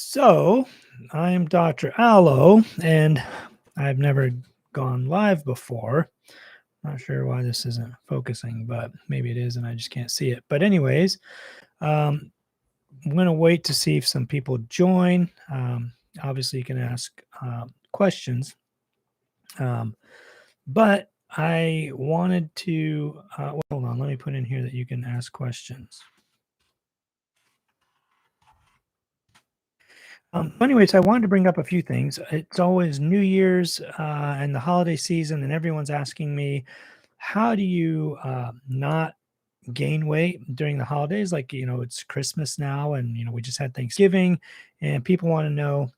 So, I'm Dr. Allo, and I've never gone live before. Not sure why this isn't focusing, but maybe it is, and I just can't see it. But, anyways, um, I'm going to wait to see if some people join. Obviously, you can ask questions, um, but I wanted to, hold on, let me put in here that you can ask questions. Anyways, I wanted to bring up a few things. It's always New Year's and the holiday season, and everyone's asking me, how do you not gain weight during the holidays? Like, it's Christmas now, and, we just had Thanksgiving, and people want to know,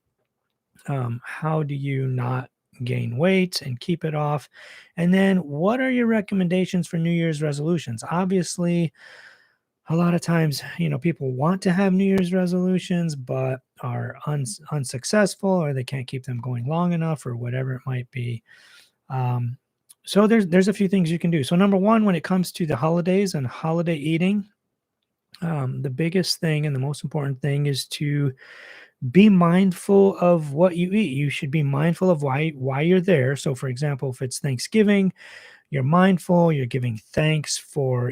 how do you not gain weight and keep it off? And then, what are your recommendations for New Year's resolutions? Obviously, a lot of times, people want to have New Year's resolutions, but are unsuccessful, or they can't keep them going long enough, or whatever it might be. Um, so there's a few things you can do. So number one, when it comes to the holidays and holiday eating, the biggest thing and the most important thing is to be mindful of what you eat. You should be mindful of why you're there. So, for example, if it's Thanksgiving, you're mindful, you're giving thanks for,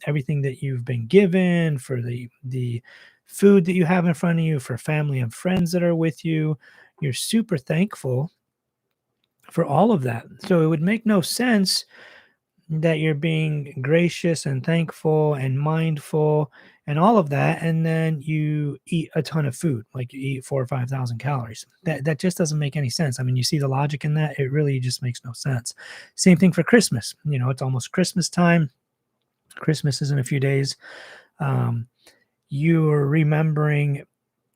everything that you've been given, for the food that you have in front of you, for family and friends that are with you. You're super thankful for all of that. So it would make no sense that you're being gracious and thankful and mindful and all of that, and then you eat a ton of food, like you eat 4 or 5 thousand calories. That just doesn't make any sense. I mean, you see the logic in that? It really just makes no sense. Same thing for Christmas. It's almost Christmas time. Christmas is in a few days. Um, you're remembering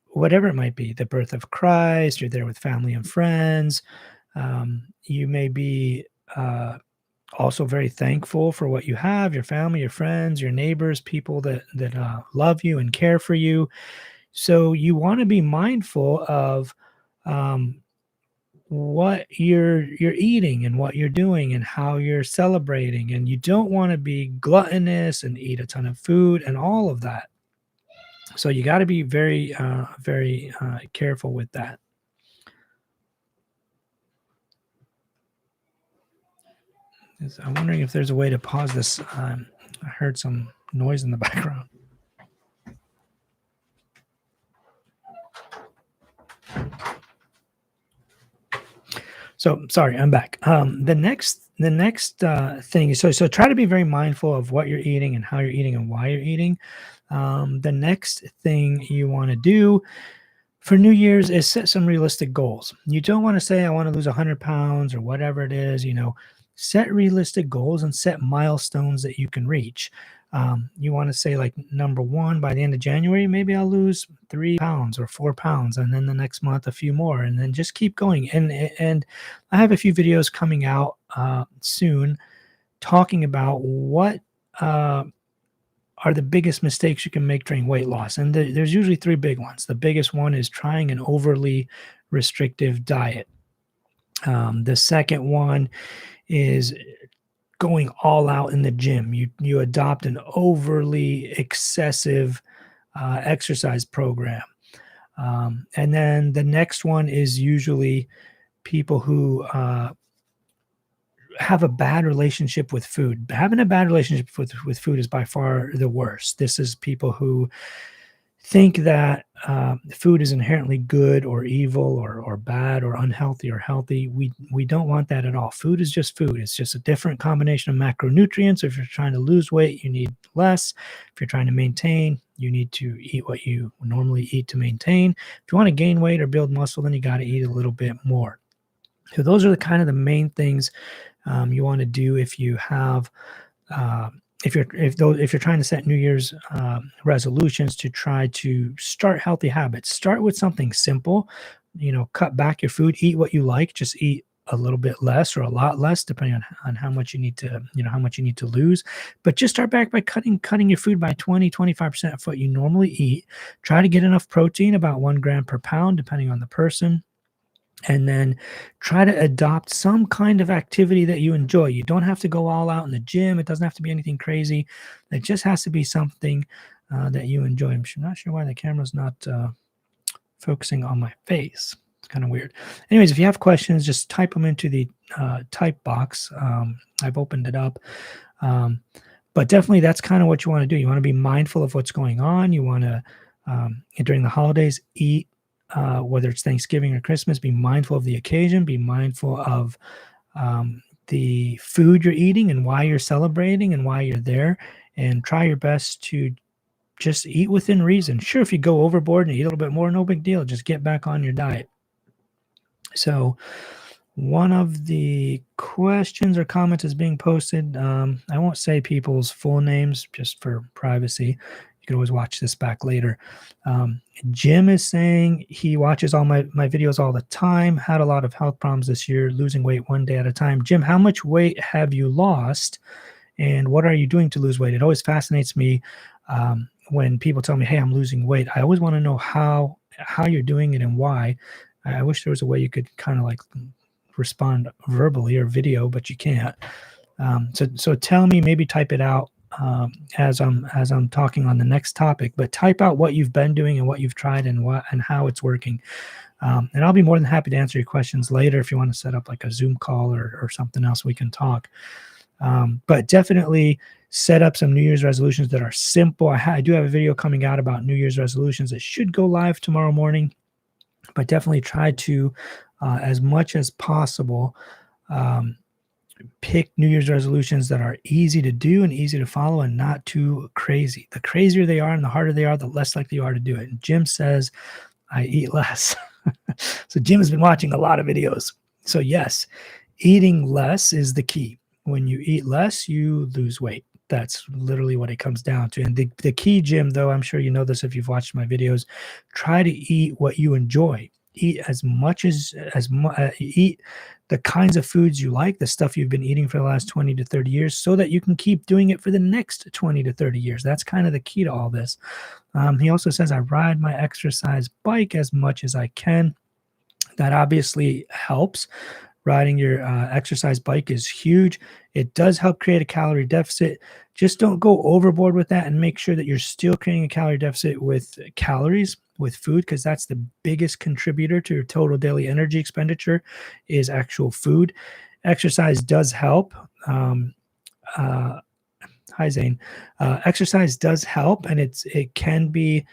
whatever it might be, the birth of Christ. You're there with family and friends. You may be also very thankful for what you have, your family, your friends, your neighbors, people that love you and care for you. So you want to be mindful of um, what you're eating and what you're doing and how you're celebrating, and you don't want to be gluttonous and eat a ton of food and all of that. So you got to be very careful with that. I'm wondering if there's a way to pause this. I heard some noise in the background. So sorry, I'm back. The next thing is, so try to be very mindful of what you're eating and how you're eating and why you're eating. The next thing you want to do for New Year's is set some realistic goals. You don't want to say, I want to lose 100 pounds or whatever it is. Set realistic goals and set milestones that you can reach. You want to say, like, number one, by the end of January, maybe I'll lose 3 pounds or 4 pounds, and then the next month a few more, and then just keep going. And I have a few videos coming out soon talking about what are the biggest mistakes you can make during weight loss. And there's usually three big ones. The biggest one is trying an overly restrictive diet. The second one is going all out in the gym. You adopt an overly excessive exercise program. And then the next one is usually people who have a bad relationship with food. Having a bad relationship with food is by far the worst. This is people who think that food is inherently good or evil or bad or unhealthy or healthy. We don't want that at all. Food is just food. It's just a different combination of macronutrients. If you're trying to lose weight, you need less. If you're trying to maintain, you need to eat what you normally eat to maintain. If you want to gain weight or build muscle, then you got to eat a little bit more. So those are the kind of the main things you want to do if you have if you're trying to set New Year's resolutions to try to start healthy habits. Start with something simple. Cut back your food. Eat what you like. Just eat a little bit less or a lot less, depending on how much you need to how much you need to lose. But just start back by cutting your food by 20-25% of what you normally eat. Try to get enough protein, about 1 gram per pound, depending on the person. And then try to adopt some kind of activity that you enjoy. You don't have to go all out in the gym. It doesn't have to be anything crazy. It just has to be something that you enjoy. I'm not sure why the camera's not focusing on my face. It's kind of weird. Anyways, if you have questions, just type them into the type box. I've opened it up. Um, but definitely that's kind of what you want to do. You want to be mindful of what's going on. You want to, during the holidays, eat, whether it's Thanksgiving or Christmas, be mindful of the occasion, be mindful of the food you're eating and why you're celebrating and why you're there, and try your best to just eat within reason. Sure, if you go overboard and eat a little bit more, no big deal. Just get back on your diet. So, one of the questions or comments is being posted. I won't say people's full names just for privacy. You can always watch this back later. Jim is saying he watches all my videos all the time, had a lot of health problems this year, losing weight one day at a time. Jim, how much weight have you lost? And what are you doing to lose weight? It always fascinates me when people tell me, "Hey, I'm losing weight." I always want to know how you're doing it and why. I wish there was a way you could kind of like respond verbally or video, but you can't. So tell me, maybe type it out as I'm talking on the next topic. But type out what you've been doing and what you've tried and how it's working. And I'll be more than happy to answer your questions later if you want to set up like a Zoom call or something else. We can talk. But definitely set up some New Year's resolutions that are simple. I do have a video coming out about New Year's resolutions that should go live tomorrow morning, but definitely try to, as much as possible, pick New Year's resolutions that are easy to do and easy to follow and not too crazy. The crazier they are and the harder they are, the less likely you are to do it. And Jim says, I eat less. So Jim has been watching a lot of videos. So yes, eating less is the key. When you eat less, you lose weight. That's literally what it comes down to. And the key, Jim, though, I'm sure you know this if you've watched my videos, try to eat what you enjoy. Eat as much eat the kinds of foods you like, the stuff you've been eating for the last 20 to 30 years, so that you can keep doing it for the next 20 to 30 years. That's kind of the key to all this. He also says, I ride my exercise bike as much as I can. That obviously helps. Riding your exercise bike is huge. It does help create a calorie deficit. Just don't go overboard with that, and make sure that you're still creating a calorie deficit with calories, with food, because that's the biggest contributor to your total daily energy expenditure is actual food. Exercise does help. Hi, Zane. Exercise does help, and it can be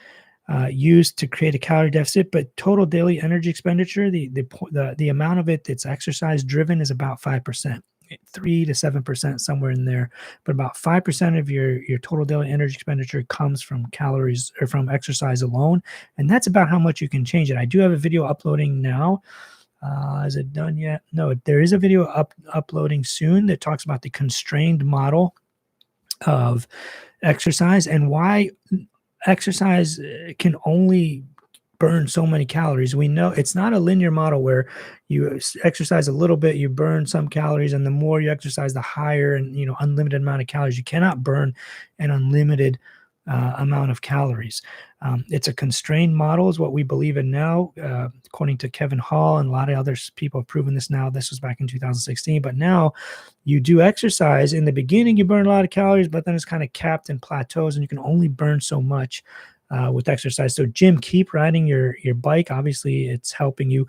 used to create a calorie deficit, but total daily energy expenditure, the amount of it that's exercise driven is about 5%, 3 to 7%, somewhere in there. But about 5% of your total daily energy expenditure comes from calories or from exercise alone, and that's about how much you can change it. I do have a video uploading now. Is it done yet? No, there is a video uploading soon that talks about the constrained model of exercise and why exercise can only burn so many calories. We know it's not a linear model where you exercise a little bit, you burn some calories, and the more you exercise, the higher and unlimited amount of calories. You cannot burn an unlimited amount of calories. It's a constrained model is what we believe in now, according to Kevin Hall, and a lot of other people have proven this now. This was back in 2016, but now you do exercise. In the beginning, you burn a lot of calories, but then it's kind of capped and plateaus, and you can only burn so much with exercise. So Jim, keep riding your bike. Obviously, it's helping you.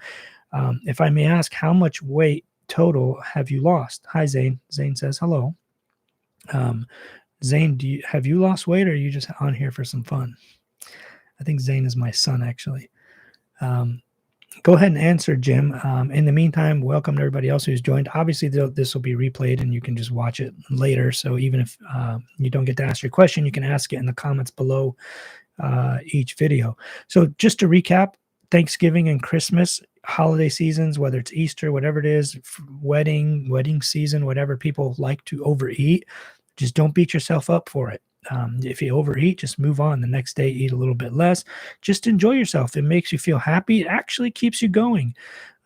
If I may ask, how much weight total have you lost? Hi, Zane. Zane says hello. Zane, have you lost weight, or are you just on here for some fun? I think Zane is my son, actually. Go ahead and answer, Jim. In the meantime, welcome to everybody else who's joined. Obviously, this will be replayed, and you can just watch it later. So even if you don't get to ask your question, you can ask it in the comments below each video. So just to recap, Thanksgiving and Christmas, holiday seasons, whether it's Easter, whatever it is, wedding season, whatever, people like to overeat. Just don't beat yourself up for it. If you overeat, just move on. The next day, eat a little bit less. Just enjoy yourself. It makes you feel happy. It actually keeps you going.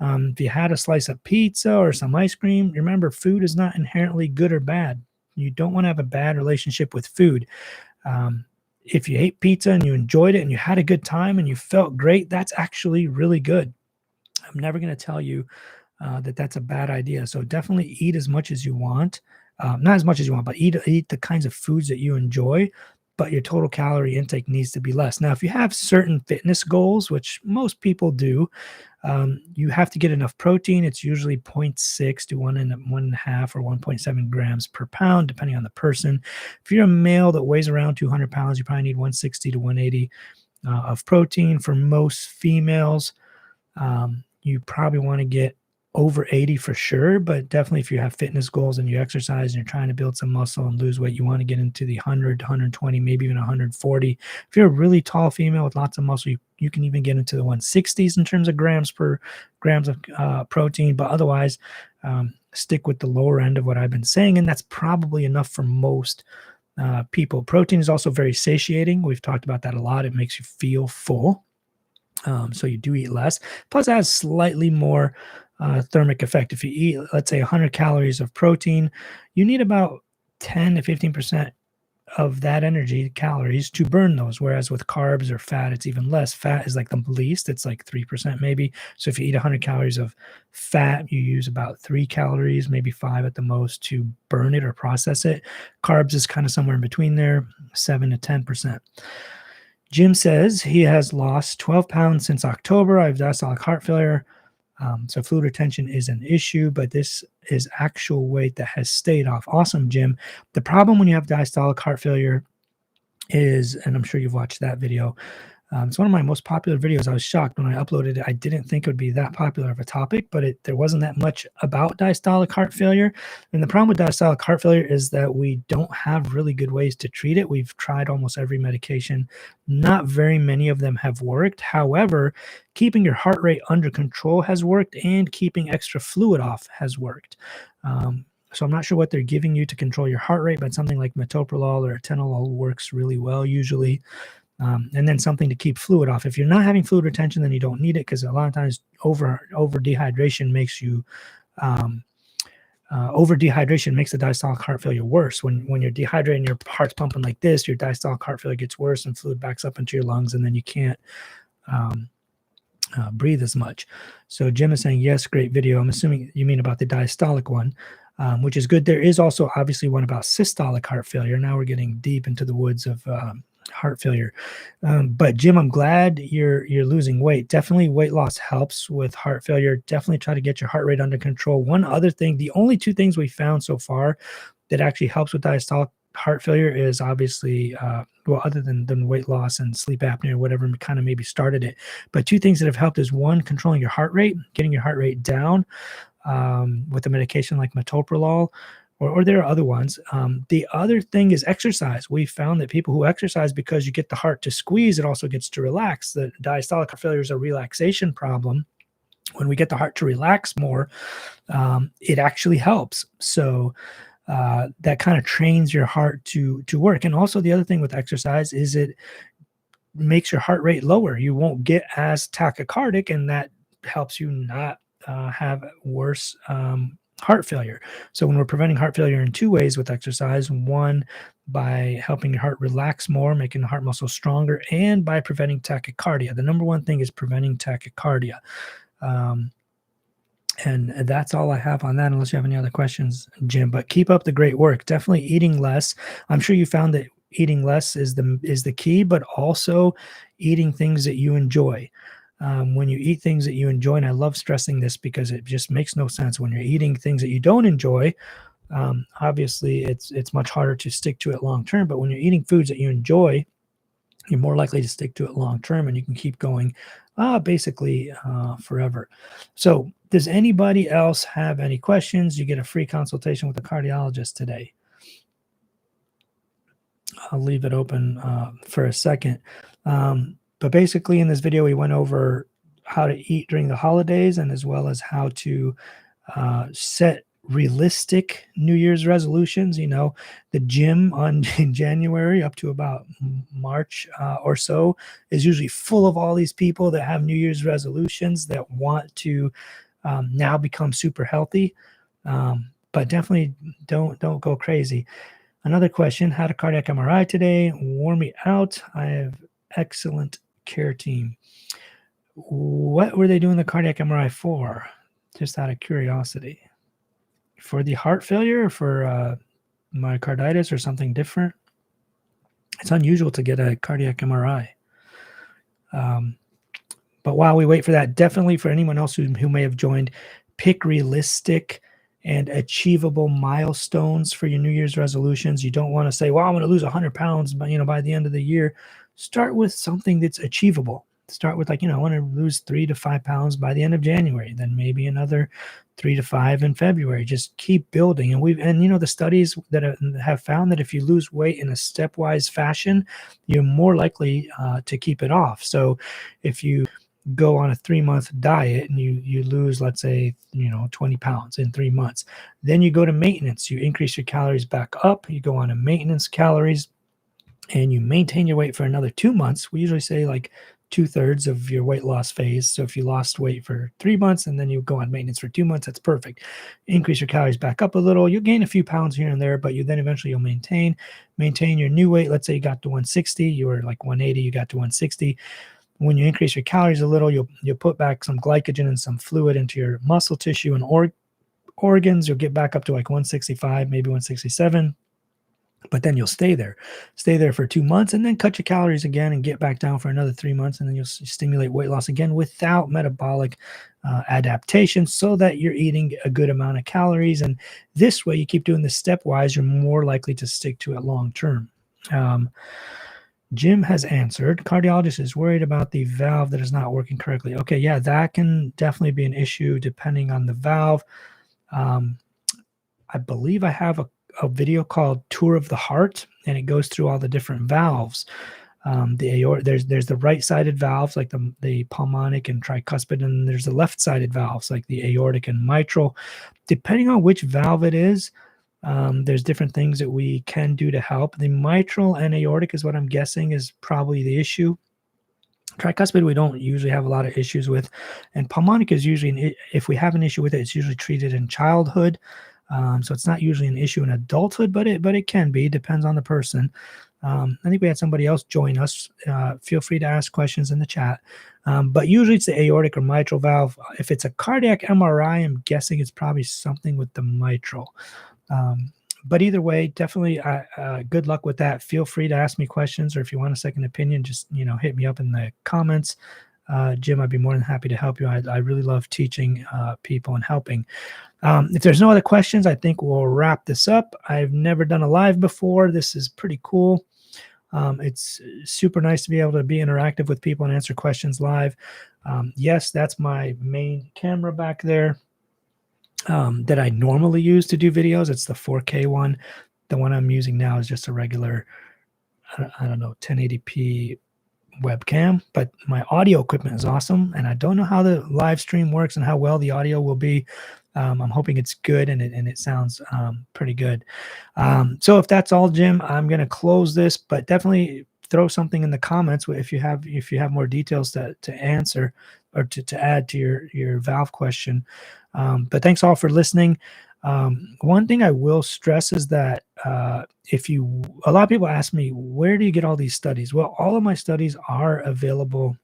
If you had a slice of pizza or some ice cream, remember, food is not inherently good or bad. You don't want to have a bad relationship with food. If you ate pizza and you enjoyed it and you had a good time and you felt great, that's actually really good. I'm never going to tell you that that's a bad idea. So definitely eat as much as you want. Not as much as you want, but eat the kinds of foods that you enjoy. but your total calorie intake needs to be less. Now, if you have certain fitness goals, which most people do, you have to get enough protein. It's usually zero point 0.6 to 1.5 or 1.7 grams per pound, depending on the person. If you're a male that weighs around 200 pounds, you probably need 160 to 180 of protein. For most females, you probably want to get over 80 for sure, but definitely if you have fitness goals and you exercise and you're trying to build some muscle and lose weight, you want to get into the 100, 120, maybe even 140. If you're a really tall female with lots of muscle, you can even get into the 160s in terms of grams of protein, but otherwise stick with the lower end of what I've been saying, and that's probably enough for most people. Protein is also very satiating. We've talked about that a lot. It makes you feel full. So you do eat less. Plus, it has slightly more thermic effect. If you eat, let's say, 100 calories of protein, you need about 10 to 15% of that energy calories to burn those. Whereas with carbs or fat, it's even less. Fat is like the least, it's like 3% maybe. So if you eat 100 calories of fat, you use about 3 calories, maybe 5 at the most, to burn it or process it. Carbs is kind of somewhere in between there, 7 to 10%. Jim says he has lost 12 pounds since October. I have diastolic heart failure. So fluid retention is an issue, but this is actual weight that has stayed off. Awesome, Jim. The problem when you have diastolic heart failure is, and I'm sure you've watched that video, it's one of my most popular videos. I was shocked when I uploaded it. I didn't think it would be that popular of a topic, but there wasn't that much about diastolic heart failure. And the problem with diastolic heart failure is that we don't have really good ways to treat it. We've tried almost every medication. Not very many of them have worked. However, keeping your heart rate under control has worked, and keeping extra fluid off has worked. So I'm not sure what they're giving you to control your heart rate, but something like metoprolol or atenolol works really well usually. And then something to keep fluid off. If you're not having fluid retention, then you don't need it, because a lot of times over dehydration makes you over dehydration makes the diastolic heart failure worse. When you're dehydrated and your heart's pumping like this, your diastolic heart failure gets worse and fluid backs up into your lungs, and then you can't breathe as much. So Jim is saying, yes, great video. I'm assuming you mean about the diastolic one, which is good. There is also obviously one about systolic heart failure. Now we're getting deep into the woods of heart failure. But Jim, I'm glad you're losing weight. Definitely weight loss helps with heart failure. Definitely try to get your heart rate under control. One other thing, the only two things we found so far that actually helps with diastolic heart failure is obviously, well, other than weight loss and sleep apnea or whatever kind of maybe started it. But two things that have helped is, one, controlling your heart rate, getting your heart rate down with a medication like metoprolol, or there are other ones. The other thing is exercise. We found that people who exercise, because you get the heart to squeeze, it also gets to relax. The diastolic heart failure is a relaxation problem. When we get the heart to relax more, it actually helps. So that kind of trains your heart to work. And also the other thing with exercise is it makes your heart rate lower. You won't get as tachycardic, and that helps you not have worse heart failure. So when we're preventing heart failure in two ways with exercise: one, by helping your heart relax more, making the heart muscle stronger, and by preventing tachycardia. The number one thing is preventing tachycardia. And that's all I have on that, unless you have any other questions, Jim. But keep up the great work. Definitely eating less. I'm sure you found that eating less is the key, but also eating things that you enjoy. When you eat things that you enjoy, and I love stressing this because it just makes no sense when you're eating things that you don't enjoy. Obviously, it's much harder to stick to it long term. But when you're eating foods that you enjoy, you're more likely to stick to it long term, and you can keep going basically forever. So does anybody else have any questions? You get a free consultation with a cardiologist today. I'll leave it open for a second. But basically in this video, we went over how to eat during the holidays, and as well as how to set realistic New Year's resolutions. You know, the gym in January up to about March or so is usually full of all these people that have New Year's resolutions that want to now become super healthy. But definitely don't go crazy. Another question: had a cardiac MRI today. Wore me out. I have excellent care team. What were they doing the cardiac MRI for? Just out of curiosity. For the heart failure, or for myocarditis, or something different? It's unusual to get a cardiac MRI. Um, but while we wait for that, definitely for anyone else who may have joined, pick realistic and achievable milestones for your New Year's resolutions. You don't want to say, well, I'm going to lose 100 pounds by the end of the year. Start with something that's achievable. Start with I want to lose 3 to 5 pounds by the end of January, then maybe another 3 to 5 in February. Just keep building. And the studies that have found that if you lose weight in a stepwise fashion, you're more likely to keep it off. So if you go on a 3-month diet and you lose, let's say, 20 pounds in 3 months, then you go to maintenance, you increase your calories back up, you go on a maintenance calories, and you maintain your weight for another 2 months. We usually say like 2/3 of your weight loss phase. So if you lost weight for 3 months and then you go on maintenance for 2 months, that's perfect. Increase your calories back up a little. You'll gain a few pounds here and there, but you'll maintain your new weight. Let's say you got to 160, you were like 180, you got to 160. When you increase your calories a little, you'll put back some glycogen and some fluid into your muscle tissue and organs. You'll get back up to like 165, maybe 167. But then you'll stay there for 2 months, and then cut your calories again and get back down for another 3 months, and then you'll stimulate weight loss again without metabolic adaptation, so that you're eating a good amount of calories. And this way, you keep doing this stepwise, you're more likely to stick to it long term. Jim has answered, cardiologist is worried about the valve that is not working correctly. Okay, yeah, that can definitely be an issue depending on the valve. I believe I have a video called Tour of the Heart, and it goes through all the different valves. The aorta, there's the right-sided valves like the pulmonic and tricuspid, and there's the left-sided valves like the aortic and mitral. Depending on which valve it is, there's different things that we can do to help. The mitral and aortic is what I'm guessing is probably the issue. Tricuspid, we don't usually have a lot of issues with, and pulmonic is usually, if we have an issue with it, it's usually treated in childhood. So it's not usually an issue in adulthood, but it can be, depends on the person. I think we had somebody else join us. Feel free to ask questions in the chat. But usually it's the aortic or mitral valve. If it's a cardiac MRI, I'm guessing it's probably something with the mitral. But either way, definitely good luck with that. Feel free to ask me questions, or if you want a second opinion, just hit me up in the comments. Jim, I'd be more than happy to help you. I really love teaching people and helping. If there's no other questions, I think we'll wrap this up. I've never done a live before. This is pretty cool. It's super nice to be able to be interactive with people and answer questions live. Yes, that's my main camera back there that I normally use to do videos. It's the 4K one. The one I'm using now is just a regular, I don't know, 1080p webcam, but my audio equipment is awesome, and I don't know how the live stream works and how well the audio will be. I'm hoping it's good, and it sounds pretty good. So if that's all, Jim, I'm going to close this, but definitely throw something in the comments if you have more details to answer or to add to your valve question. But thanks all for listening. One thing I will stress is that a lot of people ask me, where do you get all these studies? Well, all of my studies are available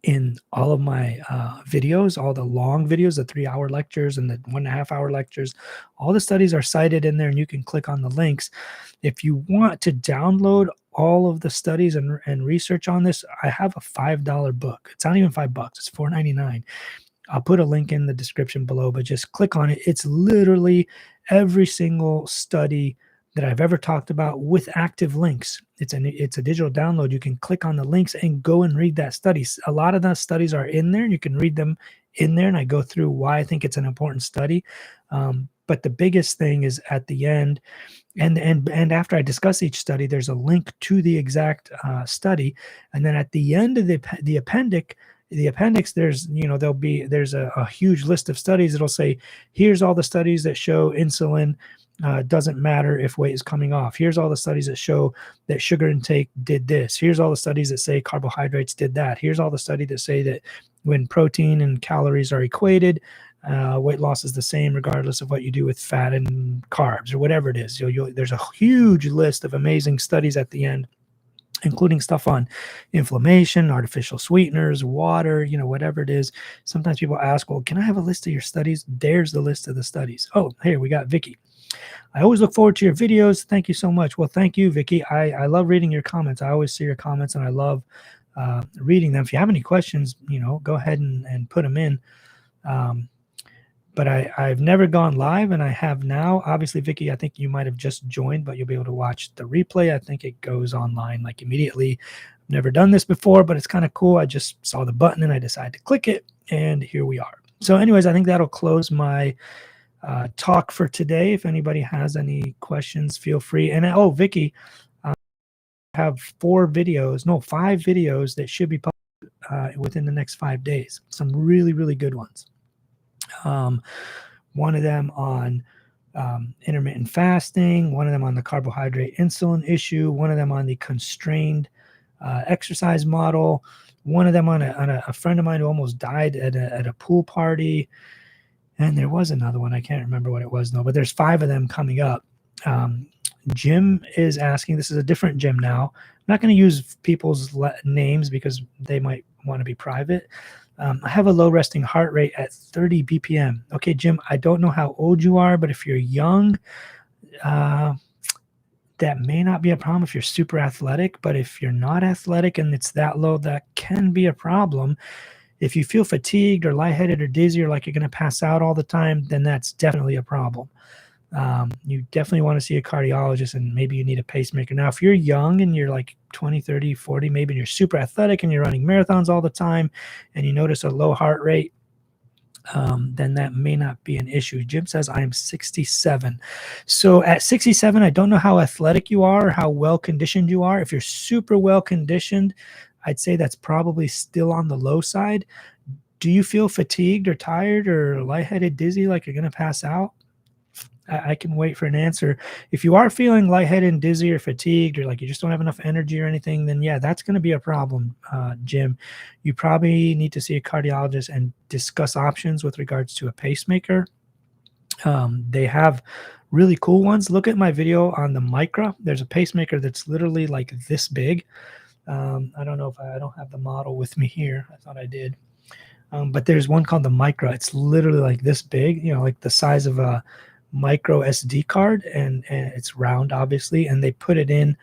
in all of my videos, all the long videos, the 3-hour lectures and the 1.5-hour lectures. All the studies are cited in there, and you can click on the links. If you want to download all of the studies and research on this, I have a $5 book. It's not even $5, it's $4.99. I'll put a link in the description below, but just click on it. It's literally every single study that I've ever talked about with active links. It's a digital download. You can click on the links and go and read that study. A lot of the studies are in there, and you can read them in there, and I go through why I think it's an important study. But the biggest thing is at the end, and after I discuss each study, there's a link to the exact study, and then at the end of the appendix, there's a huge list of studies. It'll say, here's all the studies that show insulin doesn't matter if weight is coming off. Here's all the studies that show that sugar intake did this. Here's all the studies that say carbohydrates did that. Here's all the studies that say that when protein and calories are equated, weight loss is the same regardless of what you do with fat and carbs or whatever it is. There's a huge list of amazing studies at the end, including stuff on inflammation, artificial sweeteners, water, whatever it is. Sometimes people ask, well, can I have a list of your studies? There's the list of the studies. Oh, here we got Vicky. I always look forward to your videos. Thank you so much. Well, thank you, Vicky. I love reading your comments. I always see your comments and I love reading them. If you have any questions, go ahead and put them in. Um, but I've never gone live, and I have now. Obviously, Vicky, I think you might have just joined, but you'll be able to watch the replay. I think it goes online like immediately. I've never done this before, but it's kind of cool. I just saw the button and I decided to click it, and here we are. So anyways, I think that'll close my talk for today. If anybody has any questions, feel free. And oh, Vicky, I have 5 videos that should be published within the next 5 days. Some really, really good ones. One of them on intermittent fasting, one of them on the carbohydrate insulin issue, one of them on the constrained exercise model, one of them on a friend of mine who almost died at a pool party. And there was another one. I can't remember what it was, though, but there's 5 of them coming up. Jim is asking, this is a different Jim now. I'm not going to use people's names because they might want to be private. I have a low resting heart rate at 30 BPM. Okay, Jim, I don't know how old you are, but if you're young, that may not be a problem if you're super athletic. But if you're not athletic and it's that low, that can be a problem. If you feel fatigued or lightheaded or dizzy or like you're going to pass out all the time, then that's definitely a problem. You definitely want to see a cardiologist, and maybe you need a pacemaker. Now, if you're young and you're like 20, 30, 40, maybe you're super athletic and you're running marathons all the time and you notice a low heart rate, then that may not be an issue. Jim says, I am 67. So at 67, I don't know how athletic you are or how well conditioned you are. If you're super well conditioned, I'd say that's probably still on the low side. Do you feel fatigued or tired or lightheaded, dizzy, like you're going to pass out? I can wait for an answer. If you are feeling lightheaded and dizzy or fatigued or like you just don't have enough energy or anything, then yeah, that's going to be a problem, Jim. You probably need to see a cardiologist and discuss options with regards to a pacemaker. They have really cool ones. Look at my video on the Micra. There's a pacemaker that's literally like this big. I don't know if I don't have the model with me here. I thought I did. But there's one called the Micra. It's literally like this big, like the size of a micro SD card, and it's round, obviously, and they put it in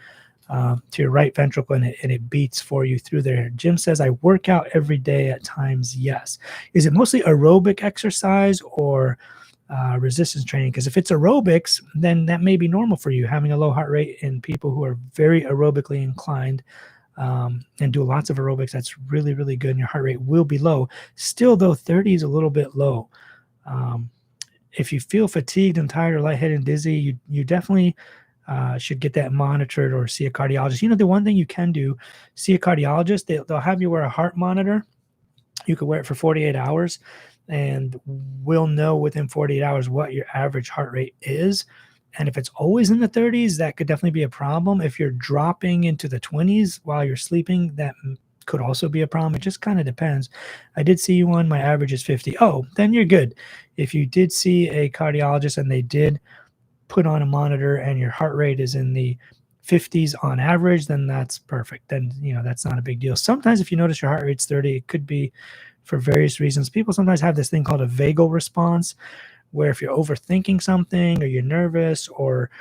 to your right ventricle, and it beats for you through there. Jim says, I work out every day at times. Yes. Is it mostly aerobic exercise or resistance training? Because if it's aerobics, then that may be normal for you, having a low heart rate in people who are very aerobically inclined. And do lots of aerobics, that's really, really good, and your heart rate will be low. Still, though, 30 is a little bit low. If you feel fatigued and tired or lightheaded and dizzy, you definitely should get that monitored or see a cardiologist. The one thing you can do, see a cardiologist. They'll have you wear a heart monitor. You could wear it for 48 hours, and we'll know within 48 hours what your average heart rate is. And if it's always in the 30s, that could definitely be a problem. If you're dropping into the 20s while you're sleeping, that could also be a problem. It just kind of depends. I did see one. My average is 50. Oh, then you're good. If you did see a cardiologist and they did put on a monitor and your heart rate is in the 50s on average, then that's perfect. Then, that's not a big deal. Sometimes if you notice your heart rate's 30, it could be for various reasons. People sometimes have this thing called a vagal response, where if you're overthinking something or you're nervous or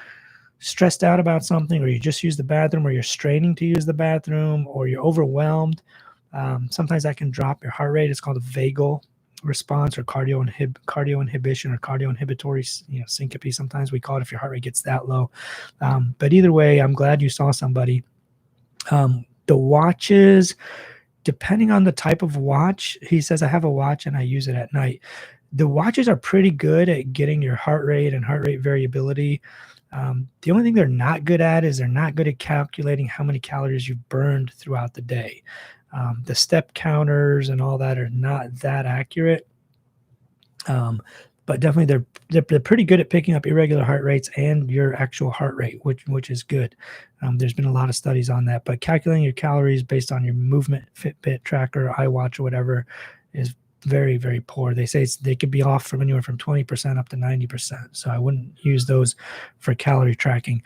stressed out about something, or you just use the bathroom, or you're straining to use the bathroom, or you're overwhelmed, sometimes that can drop your heart rate. It's called a vagal response or cardio inhibition or cardio inhibitory syncope. Sometimes we call it if your heart rate gets that low. But either way, I'm glad you saw somebody. The watches, depending on the type of watch, he says, I have a watch and I use it at night. The watches are pretty good at getting your heart rate and heart rate variability. The only thing they're not good at is they're not good at calculating how many calories you've burned throughout the day. The step counters and all that are not that accurate. But definitely they're pretty good at picking up irregular heart rates and your actual heart rate, which is good. There's been a lot of studies on that, but calculating your calories based on your movement Fitbit tracker, iWatch, or whatever is very, very poor. They say they could be off from anywhere from 20% up to 90%. So I wouldn't use those for calorie tracking.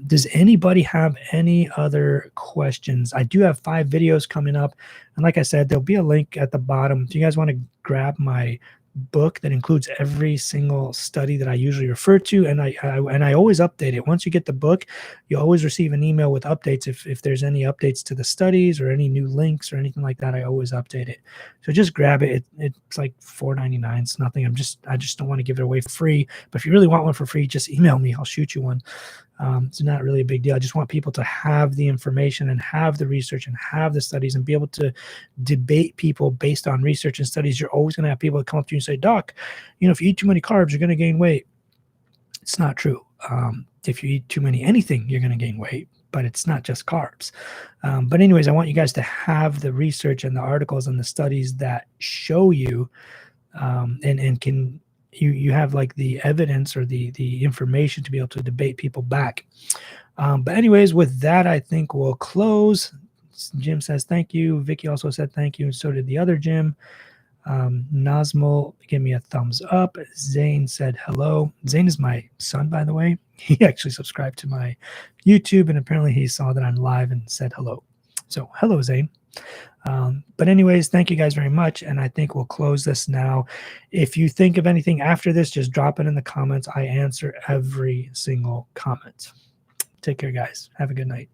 Does anybody have any other questions? I do have 5 videos coming up. And like I said, there'll be a link at the bottom. If you guys want to grab my book that includes every single study that I usually refer to, and I always update it. Once you get the book, you always receive an email with updates if there's any updates to the studies or any new links or anything like that. I always update it. So just grab it. It's like $4.99. It's nothing. I just don't want to give it away for free. But if you really want one for free, just email me. I'll shoot you one. It's not really a big deal. I just want people to have the information and have the research and have the studies and be able to debate people based on research and studies. You're always going to have people that come up to you and say, Doc, if you eat too many carbs, you're going to gain weight. It's not true. If you eat too many anything, you're going to gain weight, but it's not just carbs. But anyways, I want you guys to have the research and the articles and the studies that show you and can you have like the evidence or the information to be able to debate people back. But anyways, with that, I think we'll close. Jim says thank you. Vicky also said thank you, and so did the other Jim. Nazmul gave me a thumbs up. Zane said hello. Zane is my son, by the way. He actually subscribed to my YouTube, and apparently he saw that I'm live and said hello. So hello, Zane. But anyways, thank you guys very much, and I think we'll close this now. If you think of anything after this, just drop it in the comments. I answer every single comment. Take care, guys. Have a good night.